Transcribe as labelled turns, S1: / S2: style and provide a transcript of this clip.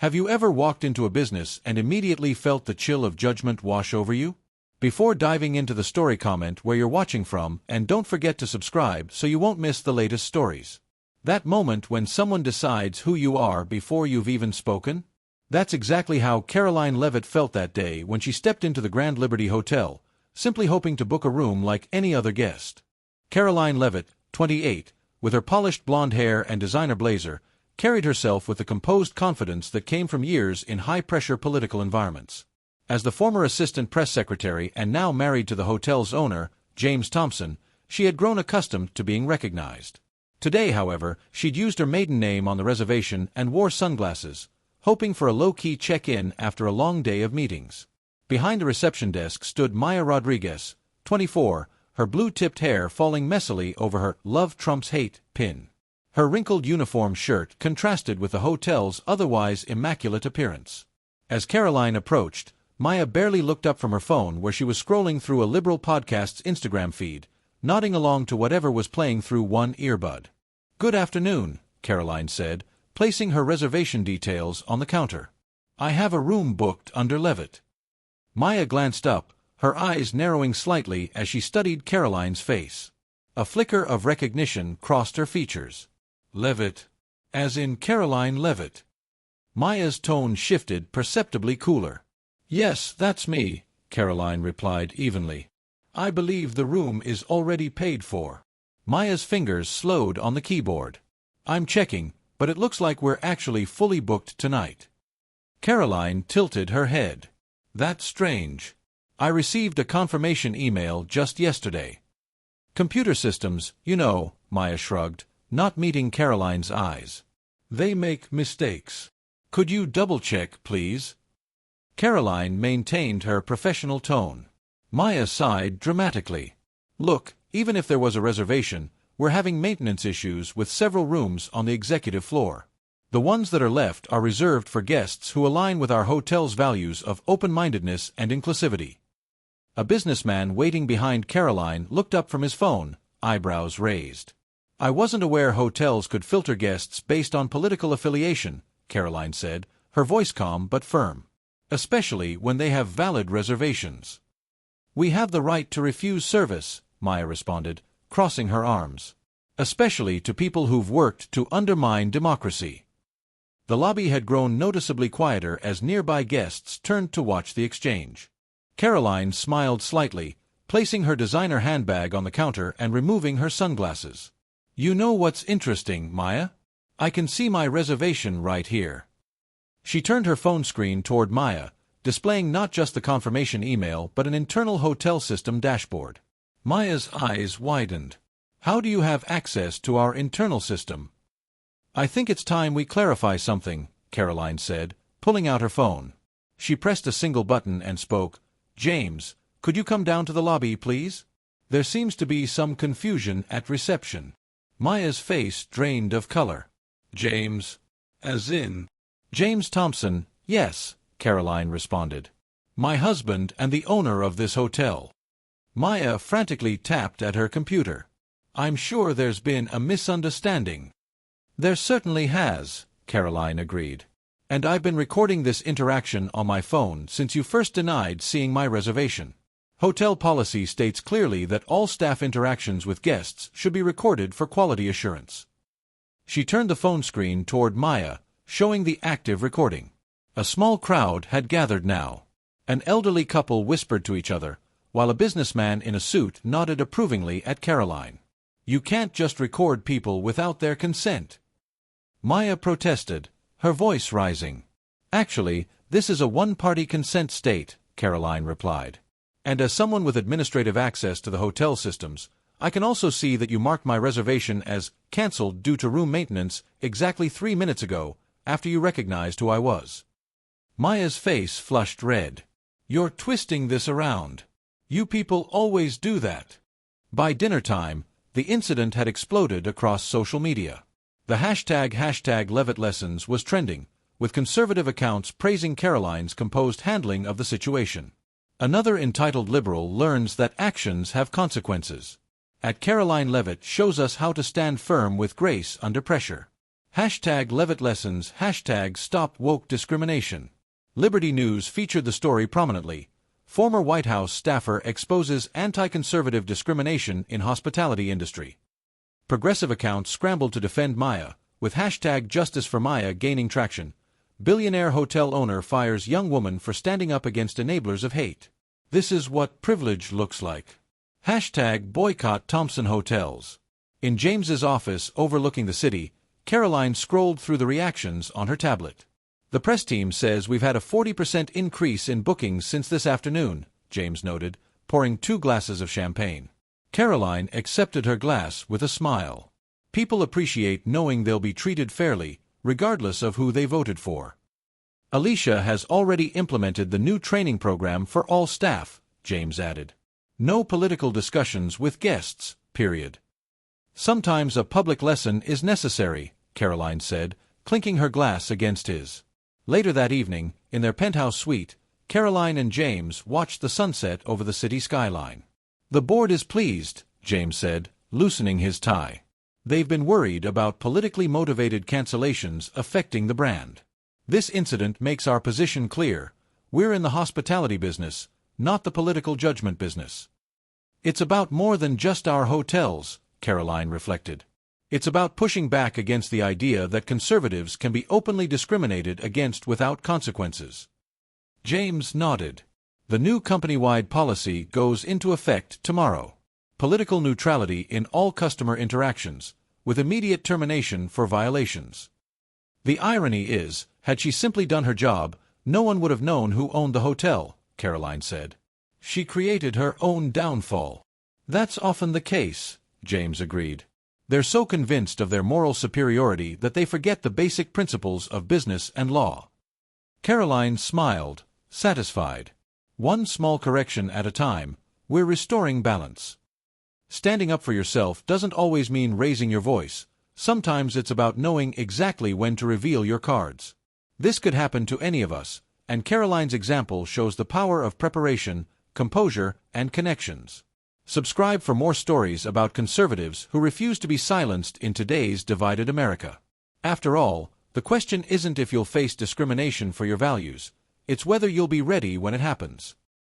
S1: Have you ever walked into a business and immediately felt the chill of judgment wash over you? Before diving into the story, comment where you're watching from, and don't forget to subscribe so you won't miss the latest stories. That moment when someone decides who you are before you've even spoken? That's exactly how Karoline Leavitt felt that day when she stepped into the Grand Liberty Hotel, simply hoping to book a room like any other guest. Karoline Leavitt, 28, with her polished blonde hair and designer blazer, carried herself with the composed confidence that came from years in high-pressure political environments. As the former assistant press secretary and now married to the hotel's owner, James Thompson, she had grown accustomed to being recognized. Today, however, she'd used her maiden name on the reservation and wore sunglasses, hoping for a low-key check-in after a long day of meetings. Behind the reception desk stood Maya Rodriguez, 24, her blue-tipped hair falling messily over her "Love Trumps Hate" pin. Her wrinkled uniform shirt contrasted with the hotel's otherwise immaculate appearance. As Karoline approached, Maya barely looked up from her phone where she was scrolling through a liberal podcast's Instagram feed, nodding along to whatever was playing through one earbud. "Good afternoon," Karoline said, placing her reservation details on the counter. "I have a room booked under Leavitt." Maya glanced up, her eyes narrowing slightly as she studied Karoline's face. A flicker of recognition crossed her features. "Leavitt? As in Karoline Leavitt?" Maya's tone shifted perceptibly cooler. "Yes, that's me," Karoline replied evenly. "I believe the room is already paid for." Maya's fingers slowed on the keyboard. "I'm checking, but it looks like we're actually fully booked tonight." Karoline tilted her head. "That's strange. I received a confirmation email just yesterday." "Computer systems, you know," Maya shrugged, not meeting Karoline's eyes. "They make mistakes. Could you double-check, please?" Karoline maintained her professional tone. Maya sighed dramatically. "Look, even if there was a reservation, we're having maintenance issues with several rooms on the executive floor. The ones that are left are reserved for guests who align with our hotel's values of open-mindedness and inclusivity." A businessman waiting behind Karoline looked up from his phone, eyebrows raised. "I wasn't aware hotels could filter guests based on political affiliation," Karoline said, her voice calm but firm. "Especially when they have valid reservations." "We have the right to refuse service," Maya responded, crossing her arms. "Especially to people who've worked to undermine democracy." The lobby had grown noticeably quieter as nearby guests turned to watch the exchange. Karoline smiled slightly, placing her designer handbag on the counter and removing her sunglasses. "You know what's interesting, Maya? I can see my reservation right here." She turned her phone screen toward Maya, displaying not just the confirmation email but an internal hotel system dashboard. Maya's eyes widened. "How do you have access to our internal system?" "I think it's time we clarify something," Karoline said, pulling out her phone. She pressed a single button and spoke. "James, could you come down to the lobby, please? There seems to be some confusion at reception." Maya's face drained of color. "James? As in?" "James Thompson, yes," Karoline responded. "My husband and the owner of this hotel." Maya frantically tapped at her computer. "I'm sure there's been a misunderstanding." "There certainly has," Karoline agreed. "And I've been recording this interaction on my phone since you first denied seeing my reservation. Hotel policy states clearly that all staff interactions with guests should be recorded for quality assurance." She turned the phone screen toward Maya, showing the active recording. A small crowd had gathered now. An elderly couple whispered to each other, while a businessman in a suit nodded approvingly at Karoline. "You can't just record people without their consent," Maya protested, her voice rising. "Actually, this is a one-party consent state," Karoline replied. "And as someone with administrative access to the hotel systems, I can also see that you marked my reservation as canceled due to room maintenance exactly 3 minutes ago, after you recognized who I was." Maya's face flushed red. "You're twisting this around. You people always do that." By dinner time, the incident had exploded across social media. The hashtag Leavitt Lessons was trending, with conservative accounts praising Karoline's composed handling of the situation. Another entitled liberal learns that actions have consequences. At Karoline Leavitt shows us how to stand firm with grace under pressure. Hashtag Leavitt Lessons, hashtag Stop Woke Discrimination. Liberty News featured the story prominently. Former White House staffer exposes anti-conservative discrimination in hospitality industry. Progressive accounts scrambled to defend Maya, with hashtag Justice for Maya gaining traction. Billionaire hotel owner fires young woman for standing up against enablers of hate. This is what privilege looks like. Hashtag Boycott Thompson Hotels. In James's office overlooking the city, Karoline scrolled through the reactions on her tablet. The press team says we've had a 40% increase in bookings since this afternoon, James noted, pouring 2 glasses of champagne. Karoline accepted her glass with a smile. People appreciate knowing they'll be treated fairly, regardless of who they voted for. Alicia has already implemented the new training program for all staff, James added. No political discussions with guests, period. Sometimes a public lesson is necessary, Karoline said, clinking her glass against his. Later that evening, in their penthouse suite, Karoline and James watched the sunset over the city skyline. The board is pleased, James said, loosening his tie. They've been worried about politically motivated cancellations affecting the brand. This incident makes our position clear. We're in the hospitality business, not the political judgment business. It's about more than just our hotels, Karoline reflected. It's about pushing back against the idea that conservatives can be openly discriminated against without consequences. James nodded. The new company-wide policy goes into effect tomorrow. Political neutrality in all customer interactions, with immediate termination for violations. The irony is, had she simply done her job, no one would have known who owned the hotel, Karoline said. She created her own downfall. That's often the case, James agreed. They're so convinced of their moral superiority that they forget the basic principles of business and law. Karoline smiled, satisfied. One small correction at a time, we're restoring balance. Standing up for yourself doesn't always mean raising your voice. Sometimes it's about knowing exactly when to reveal your cards. This could happen to any of us, and Karoline's example shows the power of preparation, composure, and connections. Subscribe for more stories about conservatives who refuse to be silenced in today's divided America. After all, the question isn't if you'll face discrimination for your values, it's whether you'll be ready when it happens.